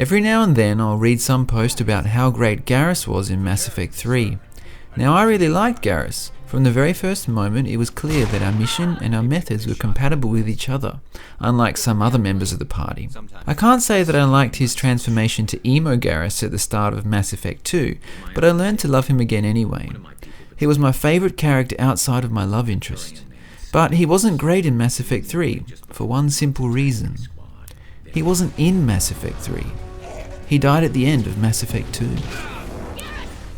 Every now and then I'll read some post about how great Garrus was in Mass Effect 3. Now I really liked Garrus. From the very first moment it was clear that our mission and our methods were compatible with each other, unlike some other members of the party. I can't say that I liked his transformation to emo Garrus at the start of Mass Effect 2, but I learned to love him again anyway. He was my favourite character outside of my love interest. But he wasn't great in Mass Effect 3, for one simple reason. He wasn't in Mass Effect 3. He died at the end of Mass Effect 2.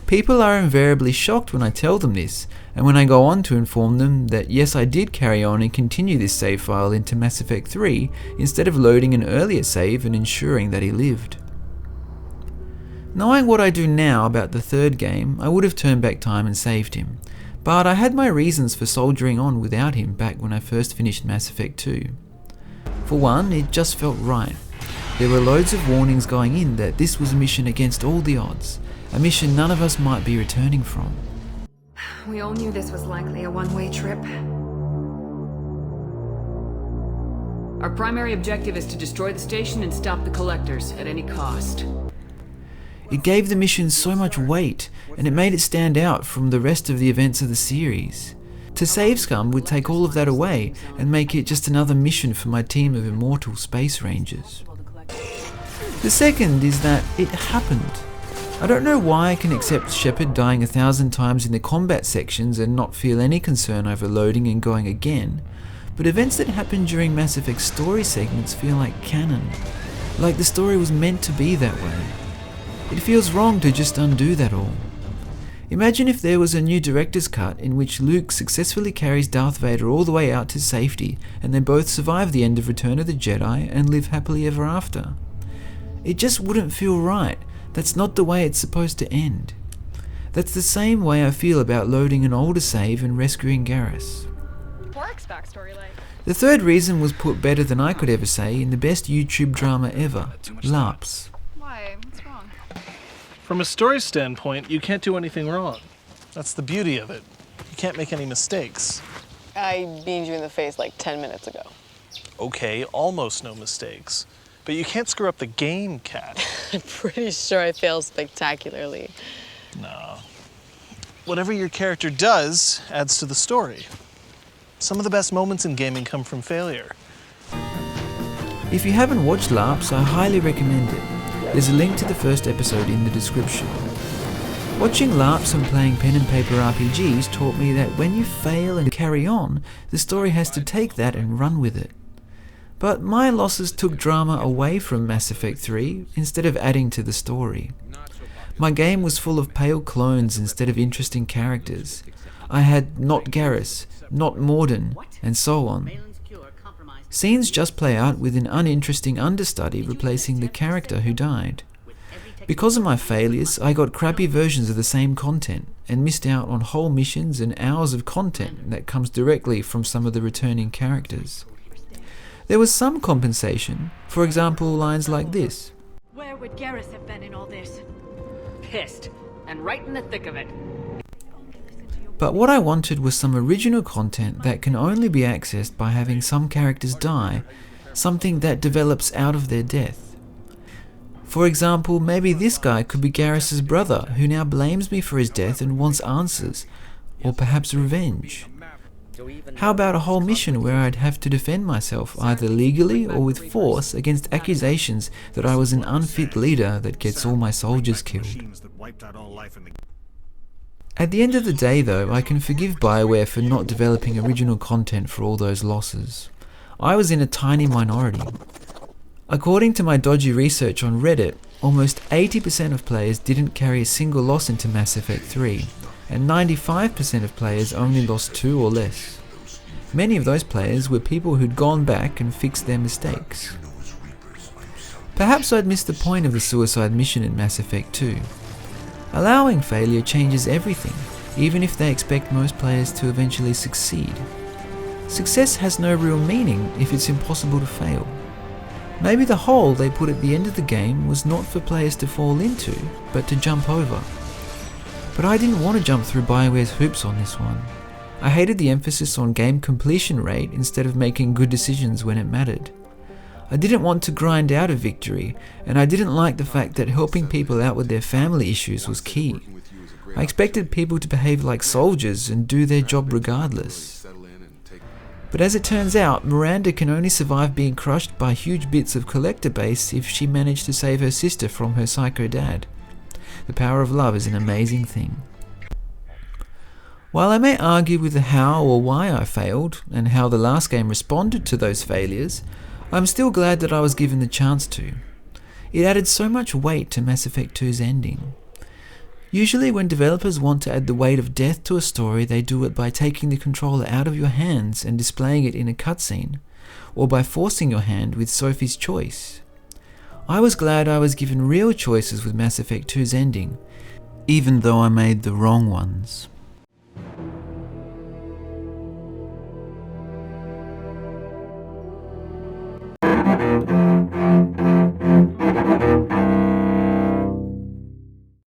People are invariably shocked when I tell them this, and when I go on to inform them that yes, I did carry on and continue this save file into Mass Effect 3 instead of loading an earlier save and ensuring that he lived. Knowing what I do now about the third game, I would have turned back time and saved him, but I had my reasons for soldiering on without him back when I first finished Mass Effect 2. For one, it just felt right. There were loads of warnings going in that this was a mission against all the odds, a mission none of us might be returning from. We all knew this was likely a one-way trip. Our primary objective is to destroy the station and stop the collectors at any cost. It gave the mission so much weight, and it made it stand out from the rest of the events of the series. To save Scum would take all of that away and make it just another mission for my team of immortal space rangers. The second is that it happened. I don't know why I can accept Shepard dying 1,000 times in the combat sections and not feel any concern over loading and going again, but events that happen during Mass Effect story segments feel like canon, like the story was meant to be that way. It feels wrong to just undo that all. Imagine if there was a new director's cut in which Luke successfully carries Darth Vader all the way out to safety and they both survive the end of Return of the Jedi and live happily ever after. It just wouldn't feel right. That's not the way it's supposed to end. That's the same way I feel about loading an older save and rescuing Garrus. Warwick's backstory like? The third reason was put better than I could ever say in the best YouTube drama ever, LARPs. Why? What's wrong? From a story standpoint, you can't do anything wrong. That's the beauty of it. You can't make any mistakes. I beamed you in the face like 10 minutes ago. Okay, almost no mistakes. But you can't screw up the game, Kat. I'm pretty sure I failed spectacularly. No. Whatever your character does adds to the story. Some of the best moments in gaming come from failure. If you haven't watched LARPs, I highly recommend it. There's a link to the first episode in the description. Watching LARPs and playing pen and paper RPGs taught me that when you fail and carry on, the story has to take that and run with it. But my losses took drama away from Mass Effect 3 instead of adding to the story. My game was full of pale clones instead of interesting characters. I had not Garrus, not Mordin, and so on. Scenes just play out with an uninteresting understudy replacing the character who died. Because of my failures, I got crappy versions of the same content and missed out on whole missions and hours of content that comes directly from some of the returning characters. There was some compensation, for example lines like this. Where would Garrus have been in all this? Pissed. And right in the thick of it. But what I wanted was some original content that can only be accessed by having some characters die, something that develops out of their death. For example, maybe this guy could be Garrus's brother who now blames me for his death and wants answers, or perhaps revenge. How about a whole mission where I'd have to defend myself either legally or with force against accusations that I was an unfit leader that gets all my soldiers killed? At the end of the day though, I can forgive BioWare for not developing original content for all those losses. I was in a tiny minority. According to my dodgy research on Reddit, almost 80% of players didn't carry a single loss into Mass Effect 3. And 95% of players only lost 2 or less. Many of those players were people who'd gone back and fixed their mistakes. Perhaps I'd missed the point of the suicide mission in Mass Effect 2. Allowing failure changes everything, even if they expect most players to eventually succeed. Success has no real meaning if it's impossible to fail. Maybe the hole they put at the end of the game was not for players to fall into, but to jump over. But I didn't want to jump through BioWare's hoops on this one. I hated the emphasis on game completion rate instead of making good decisions when it mattered. I didn't want to grind out a victory, and I didn't like the fact that helping people out with their family issues was key. I expected people to behave like soldiers and do their job regardless. But as it turns out, Miranda can only survive being crushed by huge bits of collector base if she managed to save her sister from her psycho dad. The power of love is an amazing thing. While I may argue with the how or why I failed, and how the last game responded to those failures, I'm still glad that I was given the chance to. It added so much weight to Mass Effect 2's ending. Usually when developers want to add the weight of death to a story, they do it by taking the controller out of your hands and displaying it in a cutscene, or by forcing your hand with Sophie's choice. I was glad I was given real choices with Mass Effect 2's ending, even though I made the wrong ones.